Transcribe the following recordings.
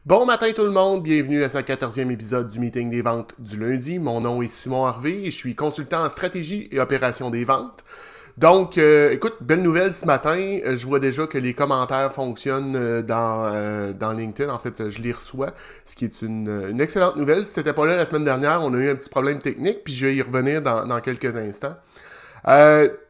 Bon matin tout le monde, bienvenue à ce 14e épisode du meeting des ventes du lundi. Mon nom est Simon Harvey et je suis consultant en stratégie et opération des ventes. Donc, écoute, belle nouvelle ce matin. Je vois déjà que les commentaires fonctionnent dans LinkedIn. En fait, je les reçois, ce qui est une excellente nouvelle. Si t'étais pas là la semaine dernière, on a eu un petit problème technique, puis je vais y revenir dans quelques instants.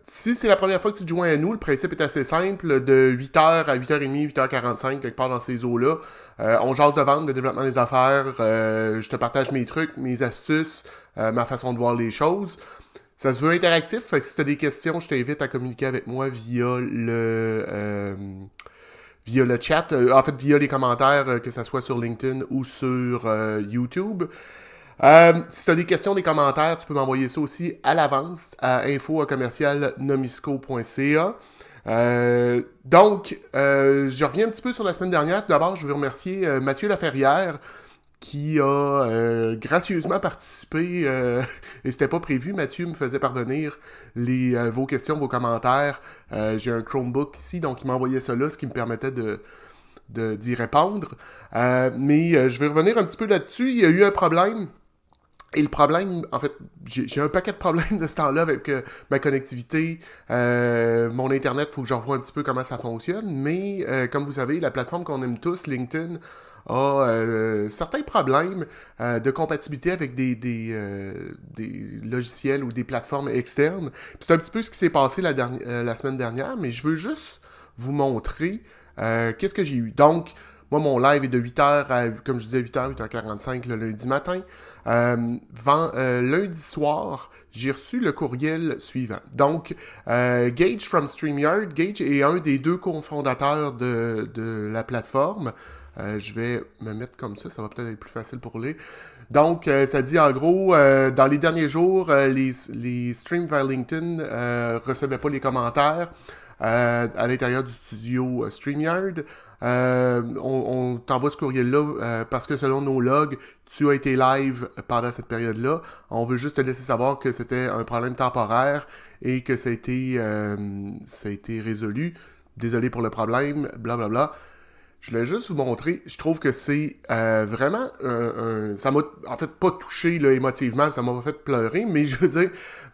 Si c'est la première fois que tu te joins à nous, le principe est assez simple. De 8h à 8h30, 8h45, quelque part dans ces eaux-là, on jase de vente, de développement des affaires, je te partage mes trucs, mes astuces, ma façon de voir les choses. Ça se veut interactif, fait que si tu as des questions, je t'invite à communiquer avec moi via le chat, en fait via les commentaires, que ce soit sur LinkedIn ou sur YouTube. Si tu as des questions, des commentaires, tu peux m'envoyer ça aussi à l'avance à info@nomisco.ca. Je reviens un petit peu sur la semaine dernière. Tout d'abord, je veux remercier Mathieu Laferrière qui a gracieusement participé, et c'était pas prévu. Mathieu me faisait parvenir vos questions, vos commentaires. J'ai un Chromebook ici, donc il m'envoyait ça là, ce qui me permettait d'y répondre. Mais je vais revenir un petit peu là-dessus. Il y a eu un problème. Et le problème, en fait, j'ai un paquet de problèmes de ce temps-là avec ma connectivité, mon Internet, il faut que je revoie un petit peu comment ça fonctionne. Mais comme vous savez, la plateforme qu'on aime tous, LinkedIn, a certains problèmes de compatibilité avec des logiciels ou des plateformes externes. Puis c'est un petit peu ce qui s'est passé la semaine dernière, mais je veux juste vous montrer qu'est-ce que j'ai eu. Donc, moi, mon live est de 8h à, comme je disais, 8h, 8h45 le lundi matin. Lundi soir, j'ai reçu le courriel suivant. Donc, Gage from StreamYard. Gage est un des deux cofondateurs de la plateforme. Je vais me mettre comme ça va peut-être être plus facile pour lui. Donc, ça dit en gros, dans les derniers jours, les streams vers LinkedIn recevaient pas les commentaires à l'intérieur du studio StreamYard. On t'envoie ce courriel-là parce que selon nos logs, tu as été live pendant cette période-là. On veut juste te laisser savoir que c'était un problème temporaire et que ça a été résolu. Désolé pour le problème, blablabla. Bla, bla. Je voulais juste vous montrer, je trouve que c'est vraiment ça m'a en fait pas touché là, émotivement, ça m'a pas fait pleurer, mais je veux dire,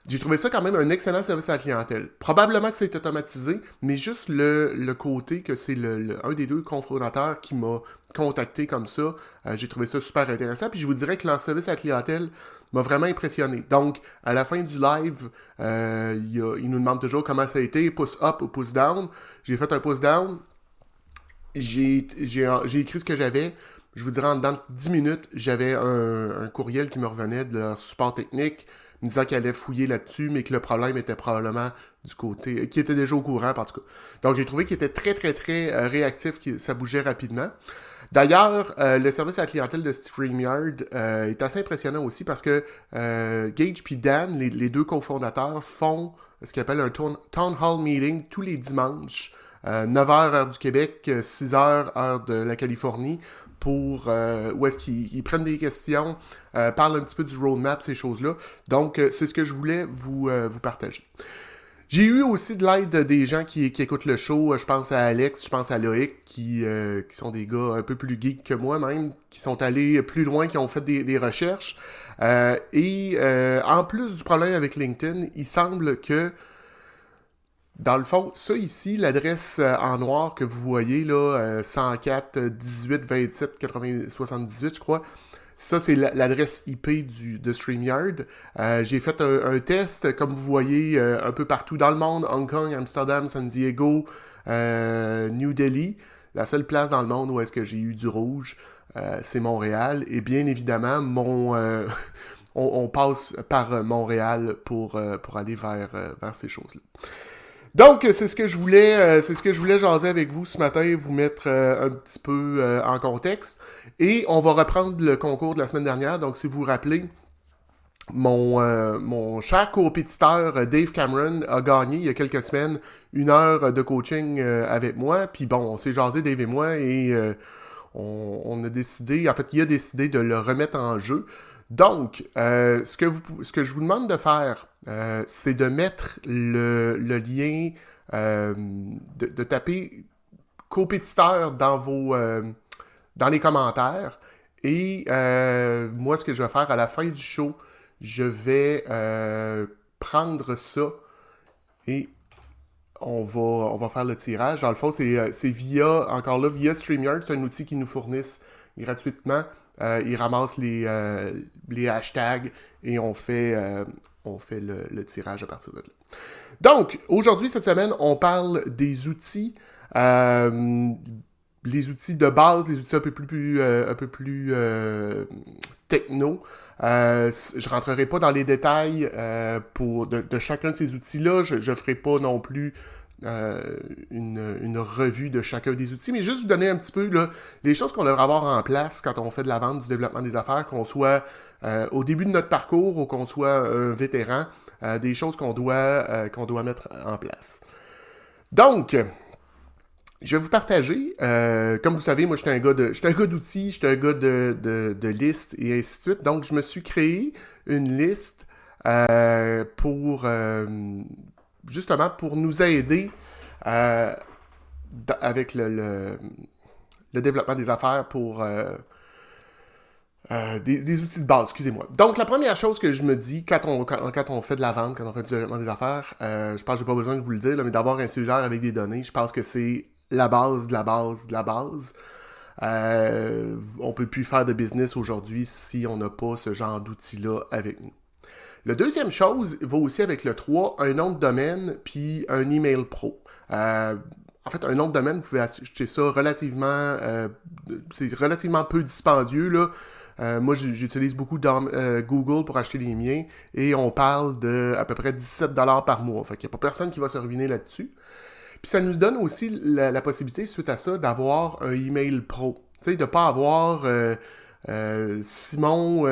j'ai trouvé ça quand même un excellent service à la clientèle. Probablement que c'est automatisé, mais juste le côté que c'est un des deux cofondateurs qui m'a contacté comme ça, j'ai trouvé ça super intéressant, puis je vous dirais que leur service à la clientèle m'a vraiment impressionné. Donc, à la fin du live, il nous demande toujours comment ça a été, pouce up ou pouce down. J'ai fait un pouce down, j'ai écrit ce que j'avais. Je vous dirais, en dedans de 10 minutes, j'avais un courriel qui me revenait de leur support technique, me disant qu'ils allaient fouiller là-dessus, mais que le problème était probablement du côté... qui était déjà au courant, en tout cas. Donc, j'ai trouvé qu'il était très, très, très réactif, que ça bougeait rapidement. D'ailleurs, le service à la clientèle de StreamYard est assez impressionnant aussi parce que Gage et Dan, les deux cofondateurs, font ce qu'ils appellent un town hall meeting tous les dimanches 9h heure du Québec, 6h heure de la Californie, pour où est-ce qu'ils prennent des questions, parlent un petit peu du roadmap, ces choses-là. Donc, c'est ce que je voulais vous partager. J'ai eu aussi de l'aide des gens qui écoutent le show. Je pense à Alex, je pense à Loïc, qui sont des gars un peu plus geeks que moi même, qui sont allés plus loin, qui ont fait des recherches. En plus du problème avec LinkedIn, il semble que dans le fond, ça ici, l'adresse en noir que vous voyez, là, 104 18 27 80 78, je crois, ça, c'est l'adresse IP de StreamYard. J'ai fait un test, comme vous voyez, un peu partout dans le monde, Hong Kong, Amsterdam, San Diego, New Delhi. La seule place dans le monde où est-ce que j'ai eu du rouge, c'est Montréal. Et bien évidemment, on passe par Montréal pour aller vers ces choses-là. Donc, c'est ce que je voulais jaser avec vous ce matin, vous mettre un petit peu en contexte. Et on va reprendre le concours de la semaine dernière. Donc, si vous vous rappelez, mon cher compétiteur Dave Cameron a gagné il y a quelques semaines 1 heure de coaching avec moi. Puis bon, on s'est jasé, Dave et moi, et on a décidé, en fait, il a décidé de le remettre en jeu. Donc, ce que je vous demande de faire, c'est de mettre le lien, de taper compétiteur dans les commentaires. Et moi, ce que je vais faire à la fin du show, je vais prendre ça et on va faire le tirage. Dans le fond, c'est encore là, via StreamYard. C'est un outil qu'ils nous fournissent gratuitement. Ils ramassent les hashtags et on fait le tirage à partir de là. Donc, aujourd'hui, cette semaine, on parle des outils. Les outils de base, les outils un peu plus techno. Je rentrerai pas dans les détails de chacun de ces outils-là. Je ferai pas non plus une revue de chacun des outils, mais juste vous donner un petit peu là, les choses qu'on devrait avoir en place quand on fait de la vente, du développement des affaires, qu'on soit au début de notre parcours ou qu'on soit un vétéran, des choses qu'on doit mettre en place. Donc, je vais vous partager. Comme vous savez, moi, je suis un gars d'outils, je suis un gars de listes et ainsi de suite. Donc, je me suis créé une liste justement pour nous aider avec le développement des affaires pour des outils de base, excusez-moi. Donc, la première chose que je me dis quand on fait de la vente, quand on fait du développement des affaires, je pense que j'ai pas besoin de vous le dire, là, mais d'avoir un cellulaire avec des données, je pense que c'est la base de la base de la base. On peut plus faire de business aujourd'hui si on n'a pas ce genre d'outils-là avec nous. La deuxième chose va aussi avec le 3, un nom de domaine puis un email pro. En fait, un nom de domaine, vous pouvez acheter ça relativement... c'est relativement peu dispendieux, là. Moi, j'utilise beaucoup Google pour acheter les miens et on parle de à peu près 17$ par mois. Fait qu'il n'y a pas personne qui va se ruiner là-dessus. Puis ça nous donne aussi la possibilité, suite à ça, d'avoir un email pro. Tu sais, de ne pas avoir Simon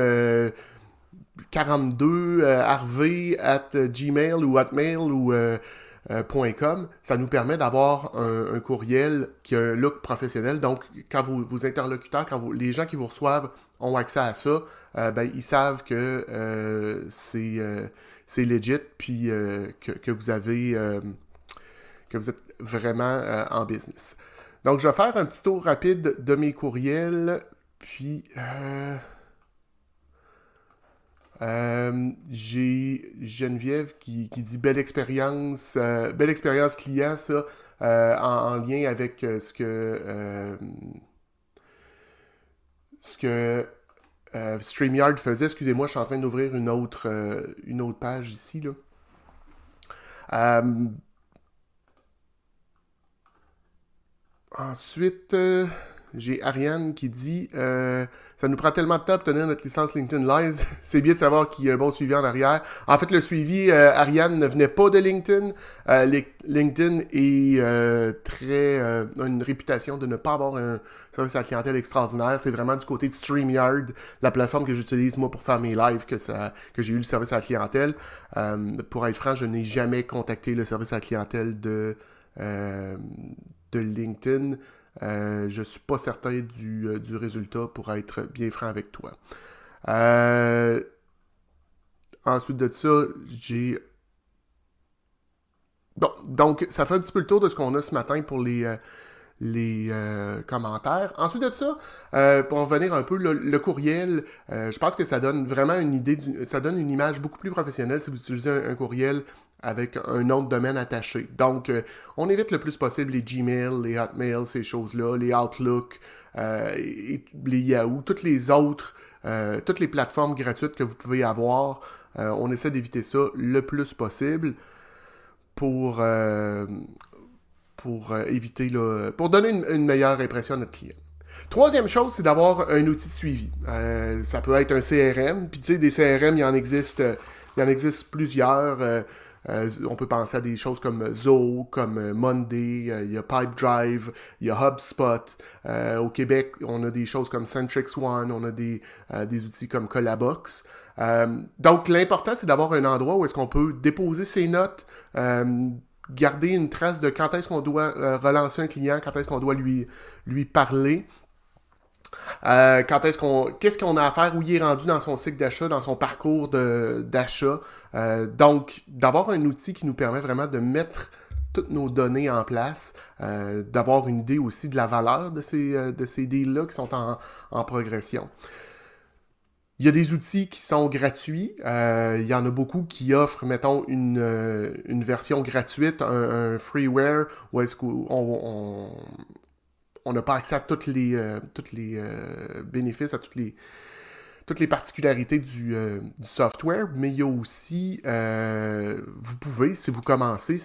42 harvey@gmail ou hotmail ou .com. Ça nous permet d'avoir un courriel qui a un look professionnel. Donc, quand vos interlocuteurs, les gens qui vous reçoivent ont accès à ça, ils savent que c'est legit, puis que vous avez... que vous êtes vraiment en business. Donc, je vais faire un petit tour rapide de mes courriels. Puis, j'ai Geneviève qui dit belle expérience client, ça, en lien avec ce que StreamYard faisait. Excusez-moi, je suis en train d'ouvrir une autre page ici, là. Ensuite, j'ai Ariane qui dit ça nous prend tellement de temps d'obtenir notre licence LinkedIn Live. C'est bien de savoir qu'il y a un bon suivi en arrière. En fait, le suivi, Ariane ne venait pas de LinkedIn. LinkedIn est a une réputation de ne pas avoir un service à la clientèle extraordinaire. C'est vraiment du côté de StreamYard, la plateforme que j'utilise moi pour faire mes lives, que j'ai eu le service à la clientèle. Pour être franc, je n'ai jamais contacté le service à la clientèle de LinkedIn. Je suis pas certain du résultat pour être bien franc avec toi. Ensuite de ça, j'ai... Bon, donc ça fait un petit peu le tour de ce qu'on a ce matin pour les commentaires. Ensuite de ça, pour revenir un peu, le courriel, je pense que ça donne vraiment une idée, ça donne une image beaucoup plus professionnelle si vous utilisez un courriel avec un nom de domaine attaché. Donc, on évite le plus possible les Gmail, les Hotmail, ces choses-là, les Outlook, les Yahoo, toutes les plateformes gratuites que vous pouvez avoir. On essaie d'éviter ça le plus possible pour éviter, pour donner une meilleure impression à notre client. Troisième chose, c'est d'avoir un outil de suivi. Ça peut être un CRM, puis tu sais, des CRM, il en existe plusieurs. On peut penser à des choses comme Zoho, comme Monday, il y a Pipedrive, il y a HubSpot. Au Québec, on a des choses comme Centrix One, on a des outils comme Colabox. Donc, l'important, c'est d'avoir un endroit où est-ce qu'on peut déposer ses notes, garder une trace de quand est-ce qu'on doit relancer un client, quand est-ce qu'on doit lui parler. Qu'est-ce qu'on a à faire, où il est rendu dans son cycle d'achat, dans son parcours d'achat. Donc, d'avoir un outil qui nous permet vraiment de mettre toutes nos données en place, d'avoir une idée aussi de la valeur de ces deals-là qui sont en progression. Il y a des outils qui sont gratuits. Il y en a beaucoup qui offrent, mettons, une version gratuite, un freeware, où est-ce qu'on n'a pas accès à tous les bénéfices, à toutes les particularités du software, mais il y a aussi, vous pouvez, si vous commencez,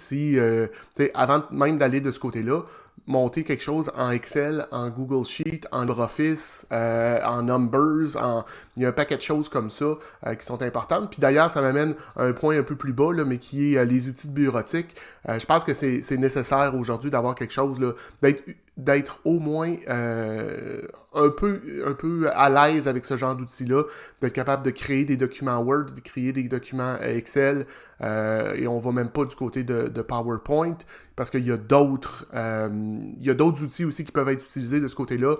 avant même d'aller de ce côté-là, monter quelque chose en Excel, en Google Sheet, en LibreOffice, en Numbers, il y a un paquet de choses comme ça qui sont importantes. Puis d'ailleurs, ça m'amène à un point un peu plus bas, là, mais qui est les outils de bureautique. Je pense que c'est nécessaire aujourd'hui d'avoir quelque chose, là, d'être au moins un peu à l'aise avec ce genre d'outils-là, d'être capable de créer des documents Word, de créer des documents Excel, et on va même pas du côté de PowerPoint, parce qu'il y a d'autres outils aussi qui peuvent être utilisés de ce côté-là.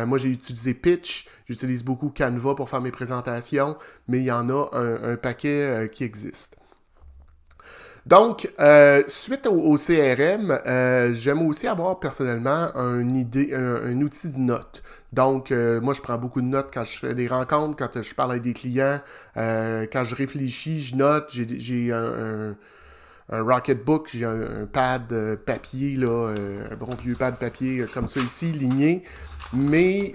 Moi, j'ai utilisé Pitch, j'utilise beaucoup Canva pour faire mes présentations, mais il y en a un paquet qui existe. Donc, suite au CRM, j'aime aussi avoir personnellement un outil de notes. Donc, moi, je prends beaucoup de notes quand je fais des rencontres, quand je parle avec des clients, quand je réfléchis, je note. J'ai un Rocketbook, j'ai un pad papier, là, un bon vieux pad papier comme ça ici, ligné. Mais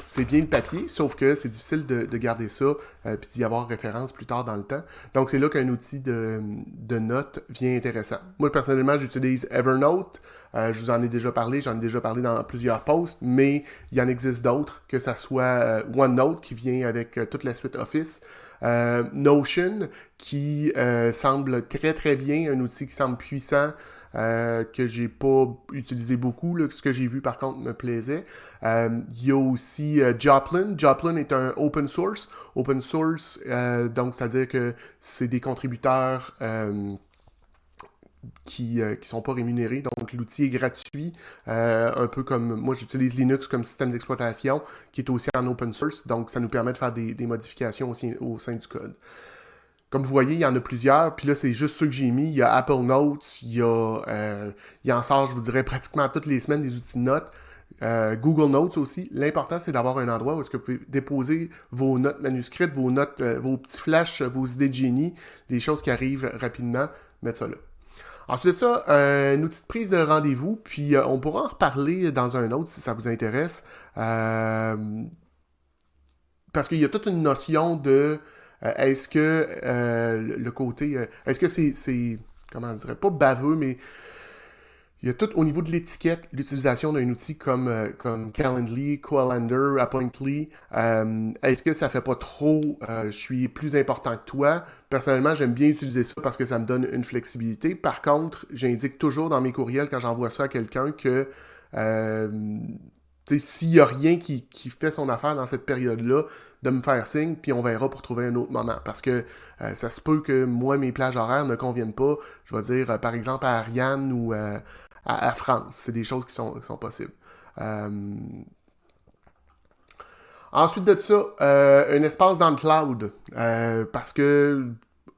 c'est bien le papier, sauf que c'est difficile de garder ça puis d'y avoir référence plus tard dans le temps. Donc, c'est là qu'un outil de notes vient intéressant. Moi, personnellement, j'utilise Evernote. Je vous en ai déjà parlé, j'en ai déjà parlé dans plusieurs posts, mais il y en existe d'autres, que ça soit OneNote qui vient avec toute la suite Office, Notion qui semble très très bien, un outil qui semble puissant, que j'ai pas utilisé beaucoup, là, ce que j'ai vu par contre me plaisait. Il y a aussi Joplin. Joplin est un open source. Open source, donc c'est-à-dire que c'est des contributeurs qui sont pas rémunérés. Donc, l'outil est gratuit, un peu comme moi, j'utilise Linux comme système d'exploitation, qui est aussi en open source. Donc, ça nous permet de faire des modifications aussi au sein du code. Comme vous voyez, il y en a plusieurs. Puis là, c'est juste ceux que j'ai mis. Il y a Apple Notes, il en sort, je vous dirais, pratiquement toutes les semaines des outils de notes. Google Notes aussi. L'important, c'est d'avoir un endroit où est-ce que vous pouvez déposer vos notes manuscrites, vos notes, vos petits flashs, vos idées de génie, les choses qui arrivent rapidement, mettre ça là. Ensuite de ça, un outil de prise de rendez-vous, puis on pourra en reparler dans un autre si ça vous intéresse. Parce qu'il y a toute une notion de est-ce que le côté... est-ce que c'est comment on dirait, pas baveux, mais il y a tout au niveau de l'étiquette, l'utilisation d'un outil comme Calendly, Calendar, Appointly. Est-ce que ça fait pas trop je suis plus important que toi? Personnellement, j'aime bien utiliser ça parce que ça me donne une flexibilité. Par contre, j'indique toujours dans mes courriels quand j'envoie ça à quelqu'un que s'il n'y a rien qui fait son affaire dans cette période-là, de me faire signe, puis on verra pour trouver un autre moment. Parce que ça se peut que moi, mes plages horaires ne conviennent pas. Je vais dire, par exemple, à Ariane ou à France. C'est des choses qui sont possibles. Ensuite de ça, un espace dans le cloud. Parce que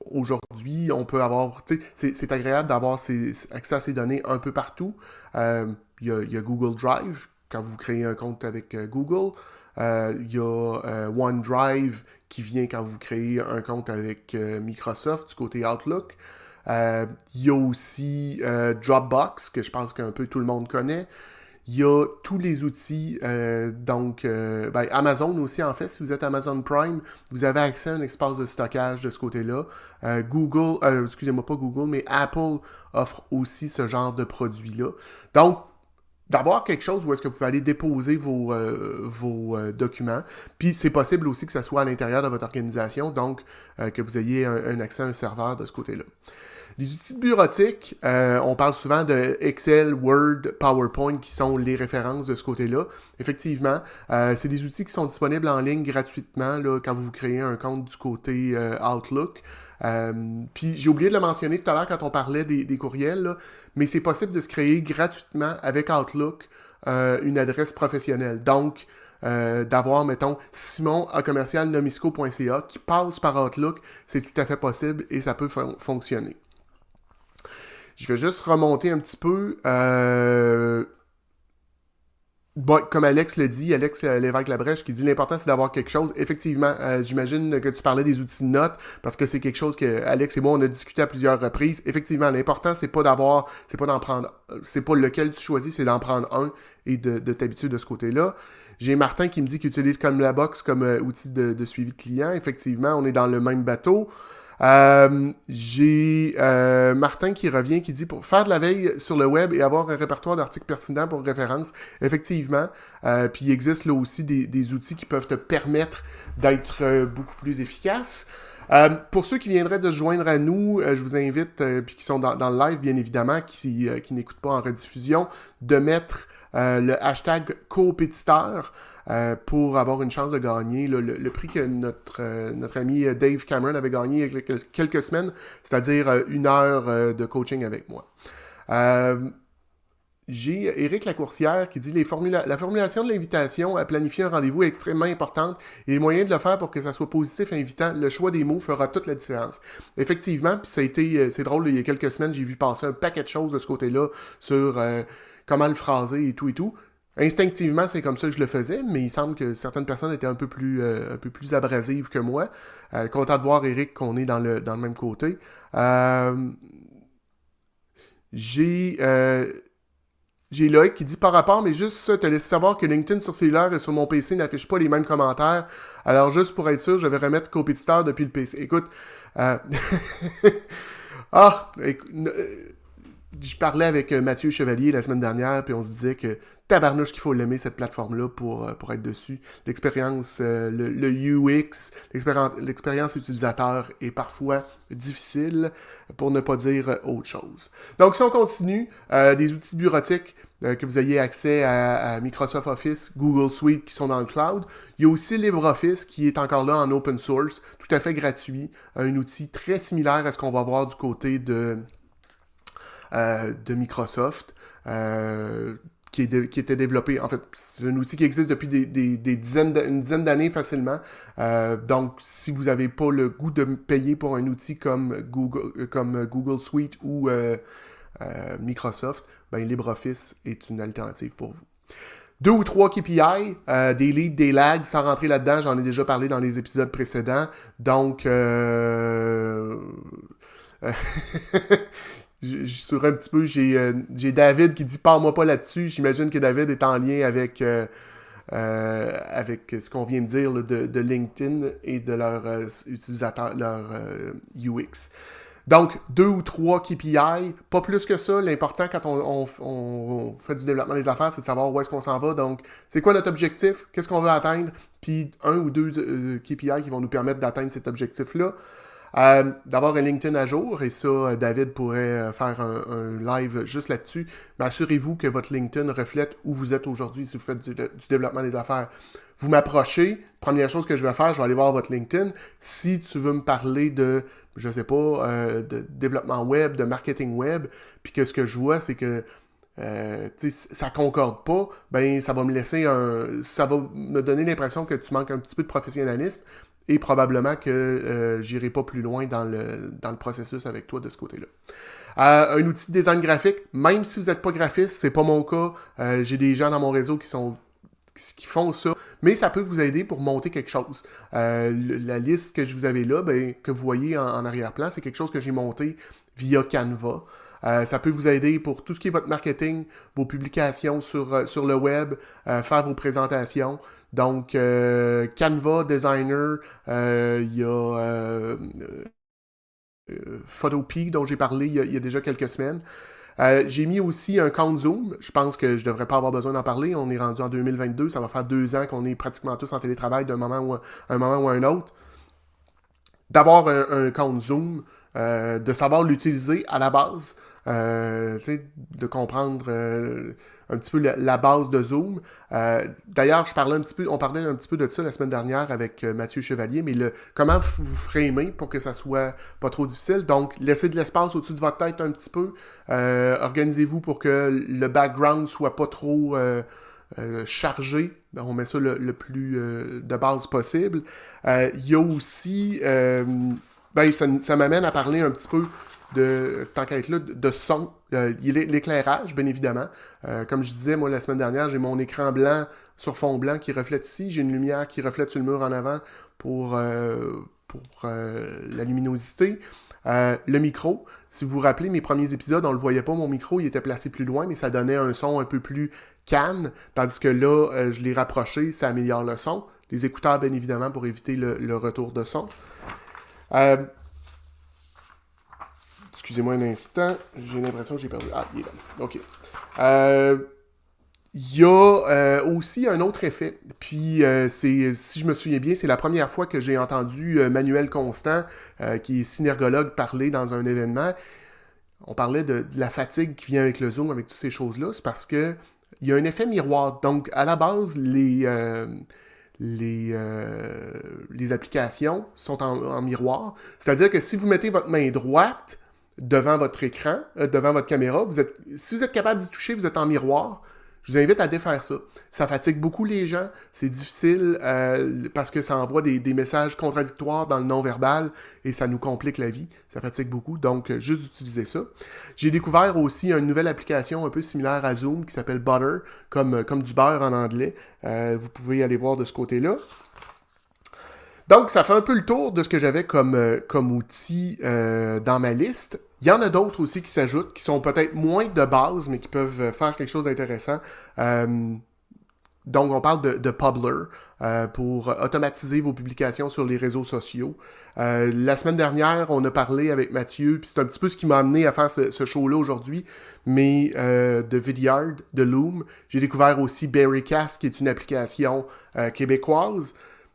aujourd'hui, on peut avoir... C'est agréable d'avoir accès à ces données un peu partout. Il y a Google Drive, quand vous créez un compte avec Google. Il y a OneDrive qui vient quand vous créez un compte avec Microsoft du côté Outlook. Il y a aussi Dropbox, que je pense qu'un peu tout le monde connaît. Il y a tous les outils, Amazon aussi, en fait, si vous êtes Amazon Prime, vous avez accès à un espace de stockage de ce côté-là. Excusez-moi, pas Google, mais Apple offre aussi ce genre de produit-là. Donc, d'avoir quelque chose où est-ce que vous pouvez aller déposer vos documents. Puis c'est possible aussi que ça soit à l'intérieur de votre organisation, donc que vous ayez un accès à un serveur de ce côté-là. Les outils de bureautique, on parle souvent de Excel, Word, PowerPoint qui sont les références de ce côté-là. Effectivement, c'est des outils qui sont disponibles en ligne gratuitement là, quand vous créez un compte du côté Outlook. Puis j'ai oublié de le mentionner tout à l'heure quand on parlait des courriels, là, mais c'est possible de se créer gratuitement avec Outlook une adresse professionnelle. Donc, d'avoir, mettons, simon@commercialnomisco.ca qui passe par Outlook, c'est tout à fait possible et ça peut fonctionner. Je vais juste remonter un petit peu. Bon, comme Alex le dit, Alex Lévesque-Labrèche qui dit l'important c'est d'avoir quelque chose. Effectivement, j'imagine que tu parlais des outils de notes parce que c'est quelque chose que Alex et moi on a discuté à plusieurs reprises. Effectivement, l'important c'est pas d'en prendre, c'est pas lequel tu choisis, c'est d'en prendre un et de t'habituer de ce côté-là. J'ai Martin qui me dit qu'il utilise comme la box comme outil de suivi de client. Effectivement, on est dans le même bateau. J'ai Martin qui revient, qui dit pour faire de la veille sur le web et avoir un répertoire d'articles pertinents pour référence, effectivement. Puis il existe là aussi des outils qui peuvent te permettre d'être beaucoup plus efficace. Pour ceux qui viendraient de se joindre à nous, je vous invite, puis qui sont dans le live bien évidemment, qui n'écoutent pas en rediffusion, de mettre le hashtag compétiteur pour avoir une chance de gagner le prix que notre ami Dave Cameron avait gagné il y a quelques semaines, c'est-à-dire 1 heure de coaching avec moi. J'ai Éric Lacourcière qui dit la formulation de l'invitation à planifier un rendez-vous est extrêmement importante et les moyens de le faire pour que ça soit positif et invitant, le choix des mots fera toute la différence. Effectivement, puis ça a été, c'est drôle, il y a quelques semaines, j'ai vu passer un paquet de choses de ce côté-là sur comment le phraser et tout et tout. Instinctivement, c'est comme ça que je le faisais, mais il semble que certaines personnes étaient un peu plus abrasives que moi. Content de voir, Éric, qu'on est dans le même côté. J'ai Loïc qui dit par rapport, mais juste ça, te laisse savoir que LinkedIn sur cellulaire et sur mon PC n'affiche pas les mêmes commentaires. Alors, juste pour être sûr, je vais remettre compétiteur depuis le PC. Écoute, je parlais avec Mathieu Chevalier la semaine dernière, puis on se disait que tabarnouche qu'il faut l'aimer, cette plateforme-là, pour être dessus. L'expérience, le UX, l'expérience utilisateur est parfois difficile, pour ne pas dire autre chose. Donc, si on continue, des outils bureautiques, que vous ayez accès à Microsoft Office, Google Suite qui sont dans le cloud. Il y a aussi LibreOffice qui est encore là en open source, tout à fait gratuit, un outil très similaire à ce qu'on va voir du côté de Microsoft, qui était développé. En fait, c'est un outil qui existe depuis une dizaine d'années facilement. Donc, si vous n'avez pas le goût de payer pour un outil comme Google Suite ou Microsoft, ben LibreOffice est une alternative pour vous. 2 ou 3 KPI, des leads, des lags, sans rentrer là-dedans, j'en ai déjà parlé dans les épisodes précédents. Donc, je souris un petit peu, j'ai David qui dit « Parle-moi pas là-dessus ». J'imagine que David est en lien avec ce qu'on vient de dire là, de LinkedIn et de leur utilisateur, leur UX. Donc, 2 ou 3 KPI, pas plus que ça. L'important quand on fait du développement des affaires, c'est de savoir où est-ce qu'on s'en va. Donc, c'est quoi notre objectif? Qu'est-ce qu'on veut atteindre? Puis, 1 ou 2 KPI qui vont nous permettre d'atteindre cet objectif-là. D'avoir un LinkedIn à jour, et ça, David pourrait faire un live juste là-dessus, mais assurez-vous que votre LinkedIn reflète où vous êtes aujourd'hui si vous faites du développement des affaires. Vous m'approchez, première chose que je vais faire, je vais aller voir votre LinkedIn. Si tu veux me parler de, je sais pas, de développement web, de marketing web, puis que ce que je vois, c'est que ça concorde pas, ben ça va me donner l'impression que tu manques un petit peu de professionnalisme. Et probablement que j'irai pas plus loin dans le processus avec toi de ce côté-là. Un outil de design graphique, même si vous n'êtes pas graphiste, c'est pas mon cas. J'ai des gens dans mon réseau qui font ça, mais ça peut vous aider pour monter quelque chose. La liste que je vous avais là, que vous voyez en arrière-plan, c'est quelque chose que j'ai monté via Canva. Ça peut vous aider pour tout ce qui est votre marketing, vos publications sur le web, faire vos présentations. Donc, Canva, Designer, il y a Photopea dont j'ai parlé il y a déjà quelques semaines. J'ai mis aussi un compte Zoom. Je pense que je ne devrais pas avoir besoin d'en parler. On est rendu en 2022. Ça va faire 2 ans qu'on est pratiquement tous en télétravail d'un moment ou un autre. D'avoir un compte Zoom, de savoir l'utiliser à la base, de comprendre un petit peu la base de Zoom. D'ailleurs, on parlait un petit peu de ça la semaine dernière avec Mathieu Chevalier, mais comment vous framer pour que ça soit pas trop difficile. Donc, laissez de l'espace au-dessus de votre tête un petit peu. Organisez-vous pour que le background soit pas trop chargé. On met ça le plus de base possible. Il y a aussi... ça m'amène à parler un petit peu tant qu'à être là, de son. L'éclairage, bien évidemment. Comme je disais, moi, la semaine dernière, j'ai mon écran blanc sur fond blanc qui reflète ici. J'ai une lumière qui reflète sur le mur en avant pour la luminosité. Le micro, si vous vous rappelez, mes premiers épisodes, on le voyait pas, mon micro, il était placé plus loin, mais ça donnait un son un peu plus calme, tandis que là, je l'ai rapproché, ça améliore le son. Les écouteurs, bien évidemment, pour éviter le retour de son. Excusez-moi un instant, j'ai l'impression que j'ai perdu... Ah, il est là. OK. Il y a aussi un autre effet, puis si je me souviens bien, c'est la première fois que j'ai entendu Manuel Constant, qui est synergologue, parler dans un événement. On parlait de la fatigue qui vient avec le Zoom, avec toutes ces choses-là. C'est parce que il y a un effet miroir. Donc, à la base, les applications sont en miroir. C'est-à-dire que si vous mettez votre main droite devant votre écran, devant votre caméra, si vous êtes capable d'y toucher, vous êtes en miroir. Je vous invite à défaire ça. Ça fatigue beaucoup les gens. C'est difficile parce que ça envoie des messages contradictoires dans le non-verbal et ça nous complique la vie. Ça fatigue beaucoup. Donc, juste d'utiliser ça. J'ai découvert aussi une nouvelle application un peu similaire à Zoom qui s'appelle Butter, comme du beurre en anglais. Vous pouvez aller voir de ce côté-là. Donc, ça fait un peu le tour de ce que j'avais comme outil dans ma liste. Il y en a d'autres aussi qui s'ajoutent, qui sont peut-être moins de base, mais qui peuvent faire quelque chose d'intéressant. Donc, on parle de Publer pour automatiser vos publications sur les réseaux sociaux. La semaine dernière, on a parlé avec Mathieu, puis c'est un petit peu ce qui m'a amené à faire ce show-là aujourd'hui, mais de Vidyard, de Loom. J'ai découvert aussi Berrycast, qui est une application québécoise.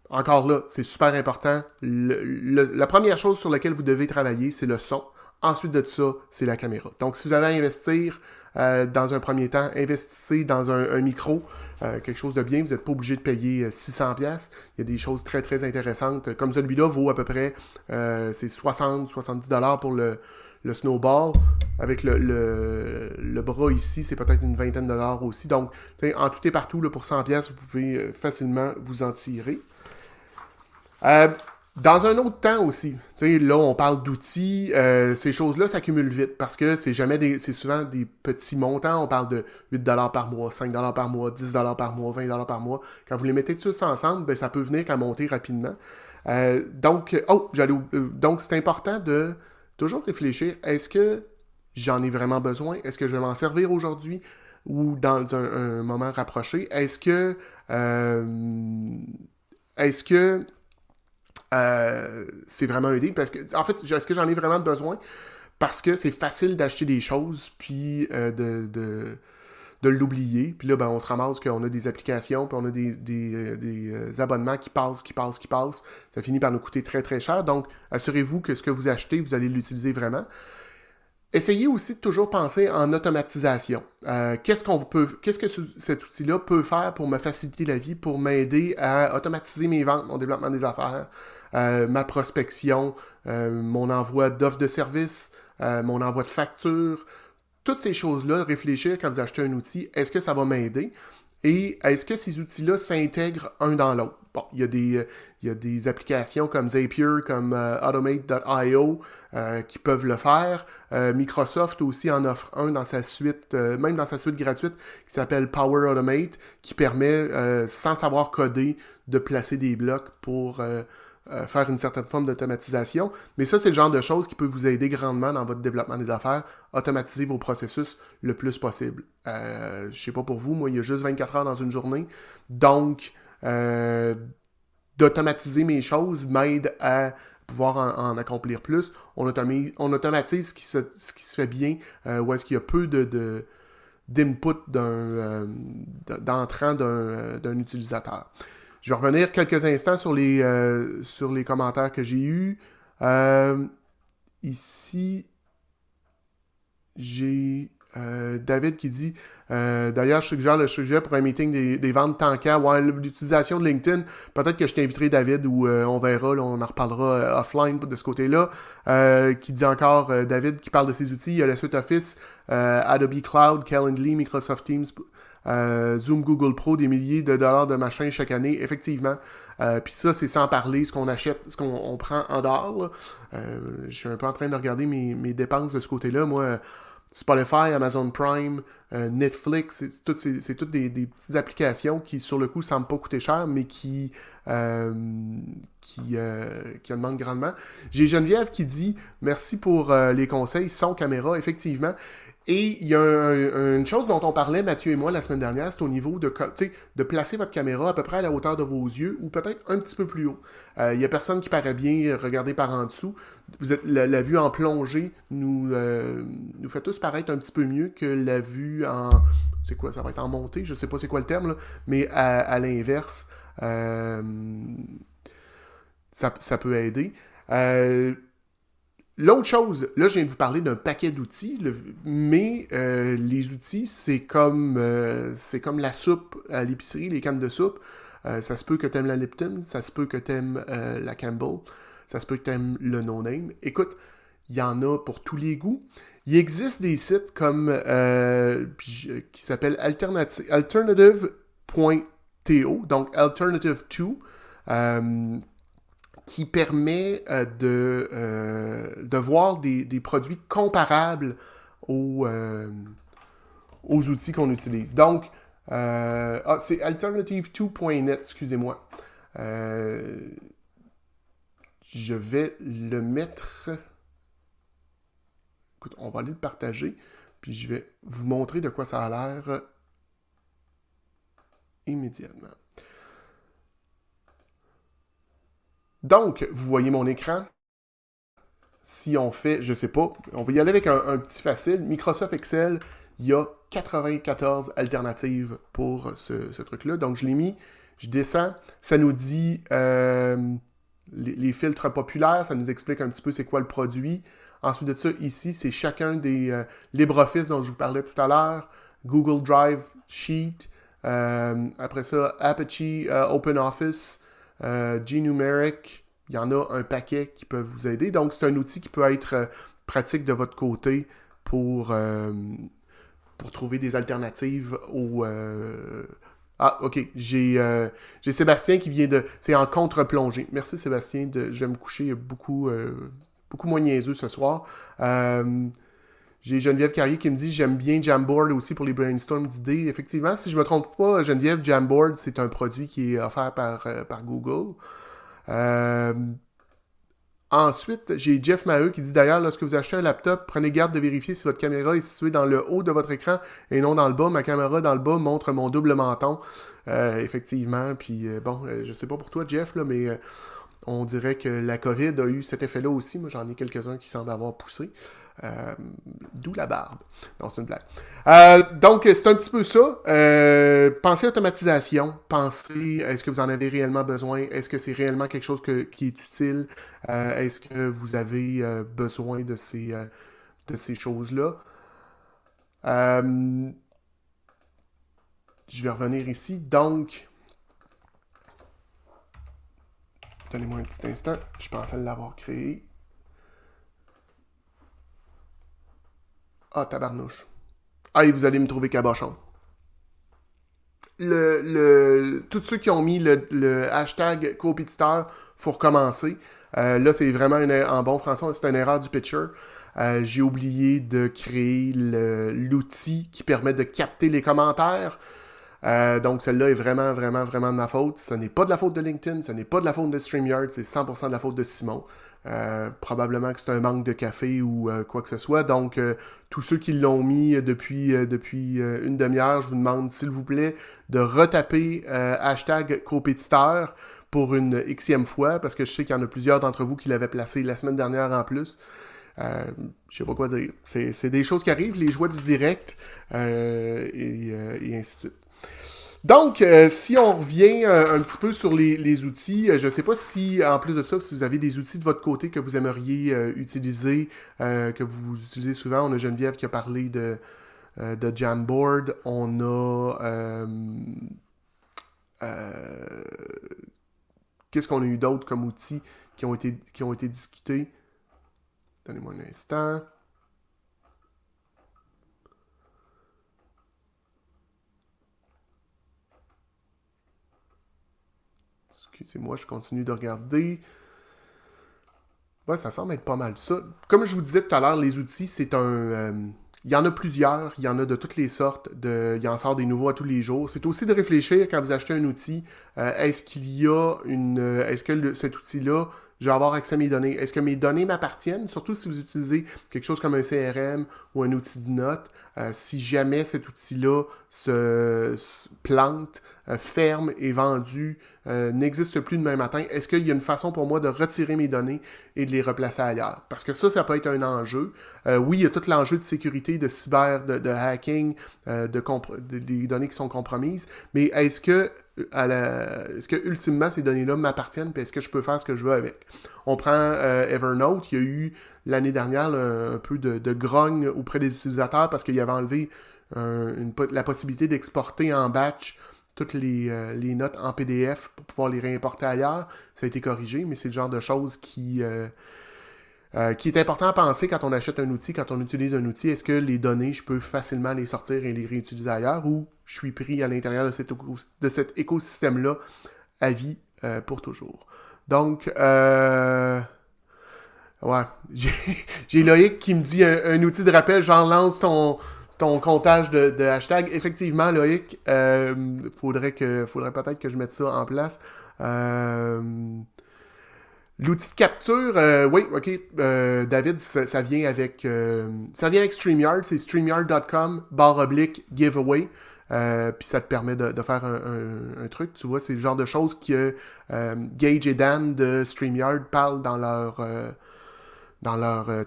Encore là, c'est super important. La première chose sur laquelle vous devez travailler, c'est le son. Ensuite de ça, c'est la caméra. Donc, si vous avez à investir dans un premier temps, investissez dans un micro, quelque chose de bien. Vous n'êtes pas obligé de payer 600$. Il y a des choses très, très intéressantes. Comme celui-là vaut à peu près, c'est 60-70$ pour le snowball. Avec le bras ici, c'est peut-être une vingtaine de dollars aussi. Donc, en tout et partout, là, pour 100$, vous pouvez facilement vous en tirer. Dans un autre temps aussi, là on parle d'outils, ces choses-là s'accumulent vite parce que c'est souvent des petits montants, on parle de 8$ par mois, 5$ par mois, 10$ par mois, 20$ par mois. Quand vous les mettez tous ensemble, ben, ça peut venir qu'à monter rapidement. Donc c'est important de toujours réfléchir, est-ce que j'en ai vraiment besoin? Est-ce que je vais m'en servir aujourd'hui ou dans un moment rapproché? Est-ce que c'est vraiment un deal parce que, en fait, est-ce que j'en ai vraiment besoin? Parce que c'est facile d'acheter des choses puis de l'oublier. Puis là, ben, on se ramasse qu'on a des applications puis on a des abonnements qui passent. Ça finit par nous coûter très, très cher. Donc, assurez-vous que ce que vous achetez, vous allez l'utiliser vraiment. Essayez aussi de toujours penser en automatisation. Qu'est-ce que cet outil-là peut faire pour me faciliter la vie, pour m'aider à automatiser mes ventes, mon développement des affaires, ma prospection, mon envoi d'offres de services, mon envoi de factures. Toutes ces choses-là, réfléchir quand vous achetez un outil, est-ce que ça va m'aider? Et est-ce que ces outils-là s'intègrent un dans l'autre? Bon, il y a des applications comme Zapier, comme Automate.io qui peuvent le faire. Microsoft aussi en offre un dans sa suite, même dans sa suite gratuite, qui s'appelle Power Automate, qui permet, sans savoir coder, de placer des blocs pour faire une certaine forme d'automatisation. Mais ça, c'est le genre de choses qui peut vous aider grandement dans votre développement des affaires. Automatiser vos processus le plus possible. Je sais pas pour vous, moi, il y a juste 24 heures dans une journée. Donc, d'automatiser mes choses m'aide à pouvoir en accomplir plus. On automatise ce qui se fait bien, où est-ce qu'il y a peu d'input d'entrant d'un utilisateur. Je vais revenir quelques instants sur les commentaires que j'ai eus. Ici, j'ai David qui dit d'ailleurs, je suggère le sujet pour un meeting des ventes tant qu'à. Ouais, l'utilisation de LinkedIn, peut-être que je t'inviterai David ou on verra, là, on en reparlera offline de ce côté-là. Qui dit encore, David qui parle de ses outils, il y a la suite Office, Adobe Cloud, Calendly, Microsoft Teams Zoom Google Pro, des milliers de dollars de machins chaque année, effectivement. Puis ça, c'est sans parler ce qu'on achète, ce qu'on prend en dollars. Je suis un peu en train de regarder mes dépenses de ce côté-là. Moi, Spotify, Amazon Prime, Netflix, c'est toutes des petites applications qui, sur le coup, ne semblent pas coûter cher, mais qui en demandent grandement. J'ai Geneviève qui dit « Merci pour les conseils, son caméra. » Effectivement. Et il y a une chose dont on parlait, Mathieu et moi, la semaine dernière, c'est au niveau de placer votre caméra à peu près à la hauteur de vos yeux ou peut-être un petit peu plus haut. Il n'y a personne qui paraît bien regarder par en dessous. La vue en plongée nous fait tous paraître un petit peu mieux que la vue en... C'est quoi? Ça va être en montée? Je sais pas c'est quoi le terme, là, mais à l'inverse, ça peut aider. L'autre chose, là, je viens de vous parler d'un paquet d'outils, mais les outils, c'est comme la soupe à l'épicerie, les cannes de soupe. Ça se peut que tu aimes la Lipton, ça se peut que tu aimes la Campbell, ça se peut que tu aimes le No Name. Écoute, il y en a pour tous les goûts. Il existe des sites comme qui s'appellent alternative.to, donc Alternative2. Qui permet de voir des produits comparables aux outils qu'on utilise. Donc, c'est alternative2.net, excusez-moi. Je vais le mettre... Écoute, on va aller le partager, puis je vais vous montrer de quoi ça a l'air immédiatement. Donc, vous voyez mon écran. Si on fait, je sais pas, on va y aller avec un petit facile. Microsoft Excel, il y a 94 alternatives pour ce truc-là. Donc, je l'ai mis, je descends. Ça nous dit les filtres populaires, ça nous explique un petit peu c'est quoi le produit. Ensuite de ça, ici, c'est chacun des LibreOffice dont je vous parlais tout à l'heure, Google Drive, Sheet, après ça, Apache OpenOffice, GNumeric, il y en a un paquet qui peuvent vous aider. Donc, c'est un outil qui peut être pratique de votre côté pour trouver des alternatives au... Ah, ok. J'ai Sébastien qui vient de... C'est en contre-plongée. Merci Sébastien. Je vais me coucher beaucoup moins niaiseux ce soir. J'ai Geneviève Carrier qui me dit « J'aime bien Jamboard aussi pour les brainstorms d'idées. » Effectivement, si je ne me trompe pas, Geneviève, Jamboard, c'est un produit qui est offert par Google. Ensuite, j'ai Jeff Maheu qui dit d'ailleurs, lorsque vous achetez un laptop, prenez garde de vérifier si votre caméra est située dans le haut de votre écran et non dans le bas. Ma caméra dans le bas montre mon double menton. Effectivement, puis je sais pas pour toi, Jeff, là, mais on dirait que la COVID a eu cet effet-là aussi. Moi, j'en ai quelques-uns qui semblent avoir poussé. D'où la barbe. Non, c'est une blague. Donc, c'est un petit peu ça. Pensez automatisation. Pensez, est-ce que vous en avez réellement besoin? Est-ce que c'est réellement quelque chose qui est utile? Est-ce que vous avez besoin de ces choses-là? Je vais revenir ici. Donc, donnez-moi un petit instant. Je pensais l'avoir créé. Ah, tabarnouche. Ah, et vous allez me trouver cabochon. Tous ceux qui ont mis le hashtag compétiteur, faut recommencer. Là, c'est vraiment, en bon français, c'est une erreur du pitcher. J'ai oublié de créer l'outil qui permet de capter les commentaires. Donc, celle-là est vraiment, vraiment, vraiment de ma faute. Ce n'est pas de la faute de LinkedIn, ce n'est pas de la faute de StreamYard, c'est 100% de la faute de Simon. Probablement que c'est un manque de café ou quoi que ce soit. Donc, tous ceux qui l'ont mis depuis une demi-heure, je vous demande, s'il vous plaît, de retaper hashtag compétiteur pour une xème fois, parce que je sais qu'il y en a plusieurs d'entre vous qui l'avaient placé la semaine dernière en plus. Je sais pas quoi dire. C'est des choses qui arrivent, les joies du direct, et ainsi de suite. Donc, si on revient un petit peu sur les outils, je ne sais pas si, en plus de ça, si vous avez des outils de votre côté que vous aimeriez utiliser, que vous utilisez souvent. On a Geneviève qui a parlé de Jamboard. On a... qu'est-ce qu'on a eu d'autre comme outils qui ont été discutés? Donnez-moi un instant. « Excusez-moi, je continue de regarder. Ouais, ça semble être pas mal ça. Comme je vous disais tout à l'heure, les outils, c'est un... il y en a plusieurs, il y en a de toutes les sortes, il en sort des nouveaux à tous les jours. C'est aussi de réfléchir quand vous achetez un outil, est-ce qu'il y a une... est-ce que cet outil-là, je vais avoir accès à mes données? Est-ce que mes données m'appartiennent? Surtout si vous utilisez quelque chose comme un CRM ou un outil de notes. Si jamais cet outil-là se plante, ferme, est vendu, n'existe plus demain matin, est-ce qu'il y a une façon pour moi de retirer mes données et de les replacer ailleurs? Parce que ça peut être un enjeu. Oui, il y a tout l'enjeu de sécurité, de cyber, de hacking, des données qui sont compromises, mais est-ce que ultimement ces données-là m'appartiennent, puis est-ce que je peux faire ce que je veux avec? On prend Evernote, il y a eu l'année dernière un peu de grogne auprès des utilisateurs parce qu'il y avait enlevé la possibilité d'exporter en batch toutes les notes en PDF pour pouvoir les réimporter ailleurs. Ça a été corrigé, mais c'est le genre de choses qui est important à penser quand on achète un outil, quand on utilise un outil. Est-ce que les données, je peux facilement les sortir et les réutiliser ailleurs ou je suis pris à l'intérieur de cet écosystème-là à vie pour toujours? Donc, ouais, j'ai Loïc qui me dit un outil de rappel, genre lance ton comptage de hashtag. Effectivement, Loïc, faudrait peut-être que je mette ça en place. L'outil de capture, oui, ok, David, ça vient avec StreamYard, c'est streamyard.com/giveaway. Puis ça te permet de faire un truc, tu vois, c'est le genre de choses que Gage et Dan de StreamYard parlent dans leur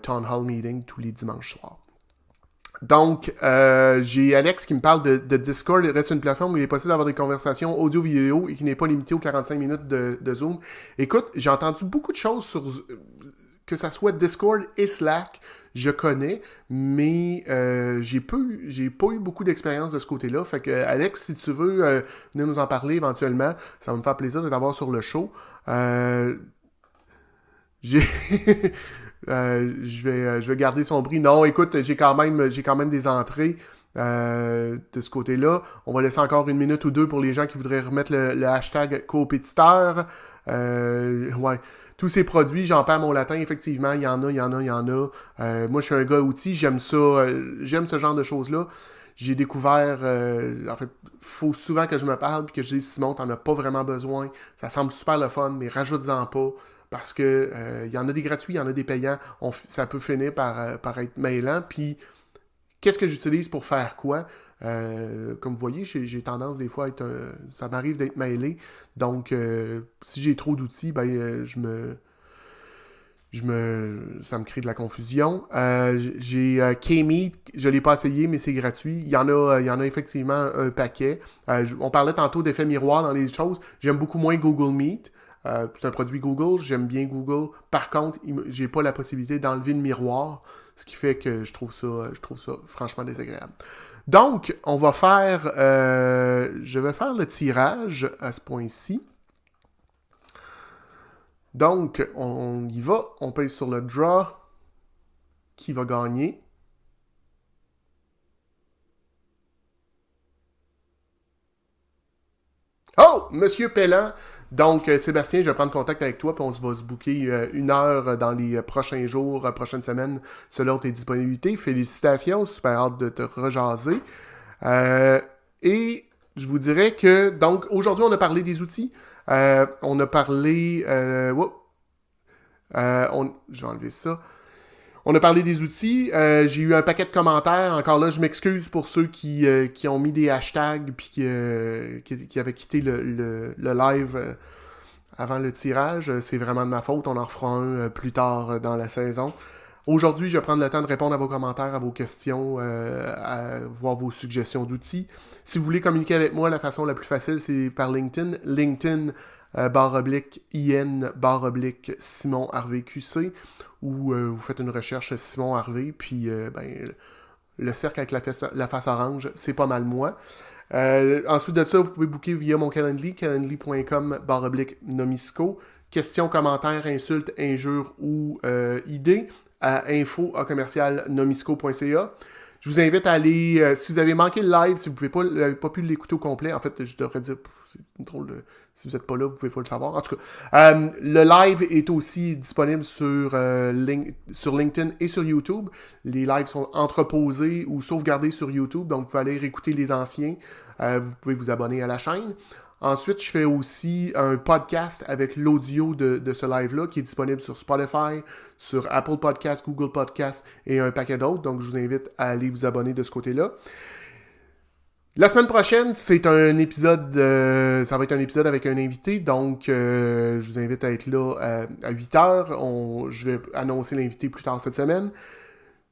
Town Hall meeting tous les dimanches soirs. Donc, j'ai Alex qui me parle de Discord. Il reste une plateforme où il est possible d'avoir des conversations audio-vidéo et qui n'est pas limité aux 45 minutes de Zoom. Écoute, j'ai entendu beaucoup de choses sur... que ça soit Discord et Slack, je connais, mais j'ai pas eu beaucoup d'expérience de ce côté-là. Fait que, Alex, si tu veux venir nous en parler éventuellement, ça va me faire plaisir de t'avoir sur le show. J'ai... je vais garder son prix. Non, écoute, j'ai quand même des entrées de ce côté-là. On va laisser encore une minute ou deux pour les gens qui voudraient remettre le hashtag coopétiteur. Ouais. Tous ces produits, j'en perds mon latin, effectivement, il y en a. Moi, je suis un gars outil, j'aime ça, j'aime ce genre de choses-là. J'ai découvert, en fait, faut souvent que je me parle puis que je dise, Simon, t'en as pas vraiment besoin. Ça semble super le fun, mais rajoute-en pas. Parce que il y en a des gratuits, il y en a des payants. Ça peut finir par être mêlant. Puis, qu'est-ce que j'utilise pour faire quoi? Comme vous voyez, j'ai tendance des fois à être... ça m'arrive d'être mêlé. Donc, si j'ai trop d'outils, ben ça me crée de la confusion. J'ai K-Meet, je ne l'ai pas essayé, mais c'est gratuit. Il y en a effectivement un paquet. On parlait tantôt d'effet miroir dans les choses. J'aime beaucoup moins Google Meet. C'est un produit Google, j'aime bien Google. Par contre, j'ai pas la possibilité d'enlever le miroir, ce qui fait que je trouve ça franchement désagréable. Donc, je vais faire le tirage à ce point-ci. Donc, on y va, on pèse sur le draw. Qui va gagner? Oh, Monsieur Pellan! Donc, Sébastien, je vais prendre contact avec toi, puis on va se booker une heure dans les prochains jours, prochaines semaines, selon tes disponibilités. Félicitations, super hâte de te rejaser. Et je vous dirais que, donc, aujourd'hui, on a parlé des outils. On a parlé... je vais enlever ça. On a parlé des outils. J'ai eu un paquet de commentaires. Encore là, je m'excuse pour ceux qui ont mis des hashtags puis qui avaient quitté le live avant le tirage. C'est vraiment de ma faute. On en refera un plus tard dans la saison. Aujourd'hui, je vais prendre le temps de répondre à vos commentaires, à vos questions, à voir vos suggestions d'outils. Si vous voulez communiquer avec moi, la façon la plus facile, c'est par LinkedIn. LinkedIn, /IN, Simon Harvey QC, ou vous faites une recherche Simon Harvey, puis le cercle avec la face orange, c'est pas mal moi. Ensuite de ça, vous pouvez booker via mon Calendly, calendly.com/nomisco. Questions, commentaires, insultes, injures ou idées à info@nomisco.ca. Je vous invite à aller, si vous avez manqué le live, si vous n'avez pas pu l'écouter au complet, en fait, je devrais dire, c'est drôle, si vous n'êtes pas là, vous pouvez pas le savoir. En tout cas, le live est aussi disponible sur LinkedIn et sur YouTube. Les lives sont entreposés ou sauvegardés sur YouTube, donc vous pouvez aller réécouter les anciens. Vous pouvez vous abonner à la chaîne. Ensuite, je fais aussi un podcast avec l'audio de ce live-là qui est disponible sur Spotify, sur Apple Podcasts, Google Podcasts et un paquet d'autres. Donc, je vous invite à aller vous abonner de ce côté-là. La semaine prochaine, c'est un épisode, ça va être un épisode avec un invité, donc je vous invite à être là à 8h. Je vais annoncer l'invité plus tard cette semaine.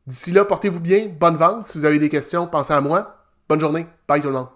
D'ici là, portez-vous bien, bonne vente. Si vous avez des questions, pensez à moi. Bonne journée, bye tout le monde.